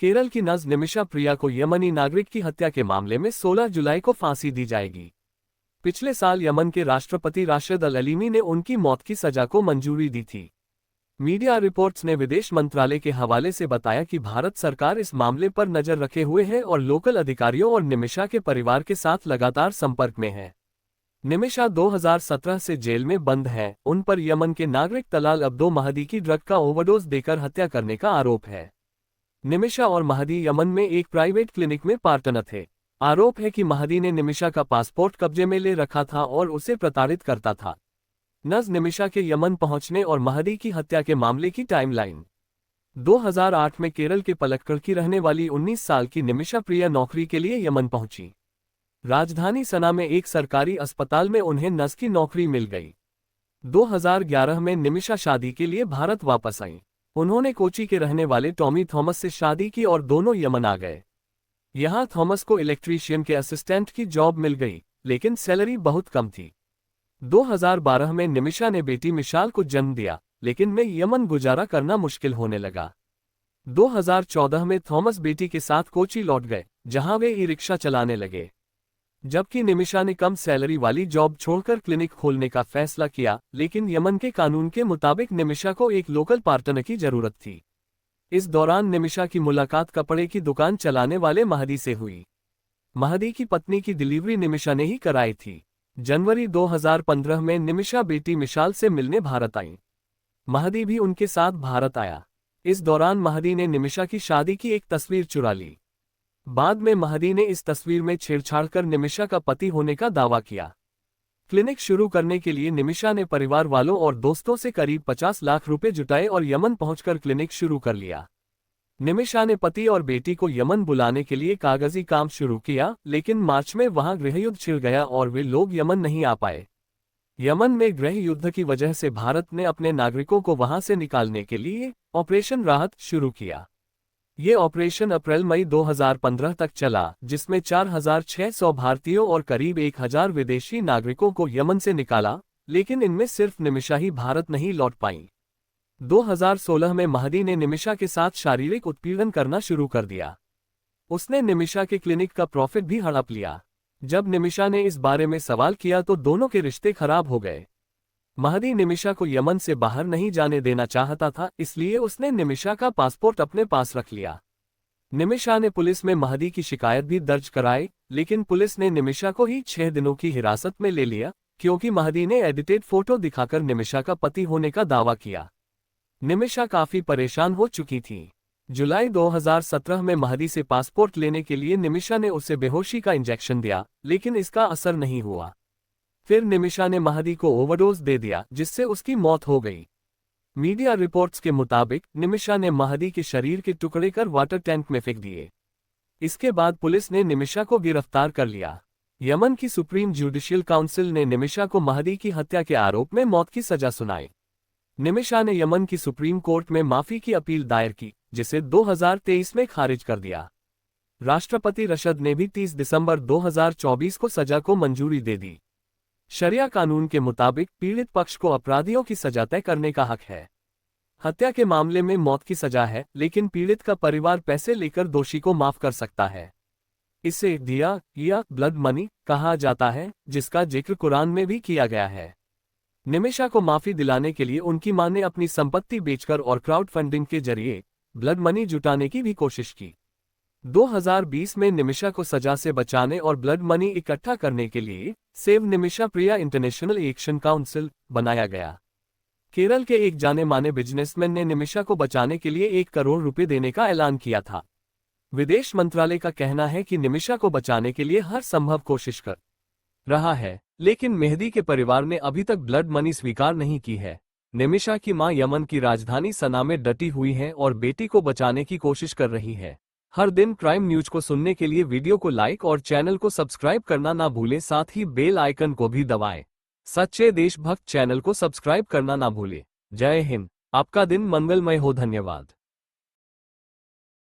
केरल की नज निमिषा प्रिया को यमनी नागरिक की हत्या के मामले में 16 जुलाई को फांसी दी जाएगी। पिछले साल यमन के राष्ट्रपति राशिद अल अलीमी ने उनकी मौत की सजा को मंजूरी दी थी। मीडिया रिपोर्ट्स ने विदेश मंत्रालय के हवाले से बताया कि भारत सरकार इस मामले पर नजर रखे हुए है और लोकल अधिकारियों और निमिषा के परिवार के साथ लगातार संपर्क में है। निमिषा 2017 से जेल में बंद हैं। उन पर यमन के नागरिक तलाल अब्दो महदी की ड्रग का ओवरडोज देकर हत्या करने का आरोप है। निमिषा और महदी यमन में एक प्राइवेट क्लिनिक में पार्टनर थे। आरोप है कि महदी ने निमिषा का पासपोर्ट कब्जे में ले रखा था और उसे प्रताड़ित करता था। नज निमिषा के यमन पहुंचने और महदी की हत्या के मामले की टाइमलाइन। 2008 में केरल के पलक्कड़ की रहने वाली 19 साल की निमिषा प्रिया नौकरी के लिए यमन पहुंची। राजधानी सना में एक सरकारी अस्पताल में उन्हें नर्स की नौकरी मिल गई। 2011 में निमिषा शादी के लिए भारत वापस आई। उन्होंने कोची के रहने वाले टॉमी थॉमस से शादी की और दोनों यमन आ गए। यहां थॉमस को इलेक्ट्रीशियन के असिस्टेंट की जॉब मिल गई, लेकिन सैलरी बहुत कम थी। 2012 में निमिषा ने बेटी मिशाल को जन्म दिया, लेकिन में यमन गुजारा करना मुश्किल होने लगा। 2014 में थॉमस बेटी के साथ कोची लौट गए, जहां वे ई रिक्शा चलाने लगे। जबकि निमिषा ने कम सैलरी वाली जॉब छोड़कर क्लिनिक खोलने का फैसला किया, लेकिन यमन के कानून के मुताबिक निमिषा को एक लोकल पार्टनर की जरूरत थी। इस दौरान निमिषा की मुलाकात कपड़े की दुकान चलाने वाले महदी से हुई। महदी की पत्नी की डिलीवरी निमिषा ने ही कराई थी। जनवरी 2015 में निमिषा बेटी मिशाल से मिलने भारत आई। महदी भी उनके साथ भारत आया। इस दौरान महदी ने निमिषा की शादी की एक तस्वीर चुरा ली। बाद में महदी ने इस तस्वीर में छेड़छाड़ कर निमिषा का पति होने का दावा किया। क्लिनिक शुरू करने के लिए निमिषा ने परिवार वालों और दोस्तों से करीब 50 लाख रुपए जुटाए और यमन पहुंचकर क्लिनिक शुरू कर लिया। निमिषा ने पति और बेटी को यमन बुलाने के लिए कागजी काम शुरू किया, लेकिन मार्च में वहां गृहयुद्ध छिड़ गया और वे लोग यमन नहीं आ पाए। यमन में गृह युद्ध की वजह से भारत ने अपने नागरिकों को वहां से निकालने के लिए ऑपरेशन राहत शुरू किया। ये ऑपरेशन अप्रैल-मई 2015 तक चला, जिसमें 4600 भारतीयों और करीब 1000 विदेशी नागरिकों को यमन से निकाला, लेकिन इनमें सिर्फ निमिषा ही भारत नहीं लौट पाईं। 2016 में महदी ने निमिषा के साथ शारीरिक उत्पीड़न करना शुरू कर दिया। उसने निमिषा के क्लिनिक का प्रॉफिट भी हड़प लिया। जब निमिषा ने इस बारे में सवाल किया तो दोनों के रिश्ते खराब हो गए। महदी निमिषा को यमन से बाहर नहीं जाने देना चाहता था, इसलिए उसने निमिषा का पासपोर्ट अपने पास रख लिया। निमिषा ने पुलिस में महदी की शिकायत भी दर्ज कराई, लेकिन पुलिस ने निमिषा को ही 6 दिनों की हिरासत में ले लिया, क्योंकि महदी ने एडिटेड फोटो दिखाकर निमिषा का पति होने का दावा किया। निमिषा काफी परेशान हो चुकी थी। जुलाई 2017 में महदी से पासपोर्ट लेने के लिए निमिषा ने उसे बेहोशी का इंजेक्शन दिया, लेकिन इसका असर नहीं हुआ। फिर निमिषा ने महदी को ओवरडोज दे दिया, जिससे उसकी मौत हो गई। मीडिया रिपोर्ट्स के मुताबिक निमिषा ने महदी के शरीर के टुकड़े कर वाटर टैंक में फेंक दिए। इसके बाद पुलिस ने निमिषा को गिरफ्तार कर लिया। यमन की सुप्रीम जुडिशियल काउंसिल ने निमिषा को महदी की हत्या के आरोप में मौत की सजा सुनाई। निमिषा ने यमन की सुप्रीम कोर्ट में माफी की अपील दायर की, जिसे 2023 में खारिज कर दिया। राष्ट्रपति रशद ने भी 30 दिसंबर 2024 को सजा को मंजूरी दे दी। शरिया कानून के मुताबिक पीड़ित पक्ष को अपराधियों की सजा तय करने का हक है। हत्या के मामले में मौत की सजा है, लेकिन पीड़ित का परिवार पैसे लेकर दोषी को माफ कर सकता है। इसे दिया या ब्लड मनी कहा जाता है, जिसका जिक्र कुरान में भी किया गया है। निमिषा को माफी दिलाने के लिए उनकी मां ने अपनी संपत्ति बेचकर और क्राउड फंडिंग के जरिए ब्लड मनी जुटाने की भी कोशिश की। 2020 में निमिषा को सजा से बचाने और ब्लड मनी इकट्ठा करने के लिए सेव निमिषा प्रिया इंटरनेशनल एक्शन काउंसिल बनाया गया। केरल के एक जाने माने बिजनेसमैन ने निमिषा को बचाने के लिए 1 करोड़ रुपए देने का ऐलान किया था। विदेश मंत्रालय का कहना है कि निमिषा को बचाने के लिए हर संभव कोशिश कर रहा है, लेकिन मेहदी के परिवार ने अभी तक ब्लड मनी स्वीकार नहीं की है। निमिषा की मां यमन की राजधानी सना में डटी हुई है और बेटी को बचाने की कोशिश कर रही है। हर दिन क्राइम न्यूज को सुनने के लिए वीडियो को लाइक और चैनल को सब्सक्राइब करना ना भूलें, साथ ही बेल आइकन को भी दबाएं। सच्चे देशभक्त चैनल को सब्सक्राइब करना ना भूलें। जय हिंद। आपका दिन मंगलमय हो। धन्यवाद।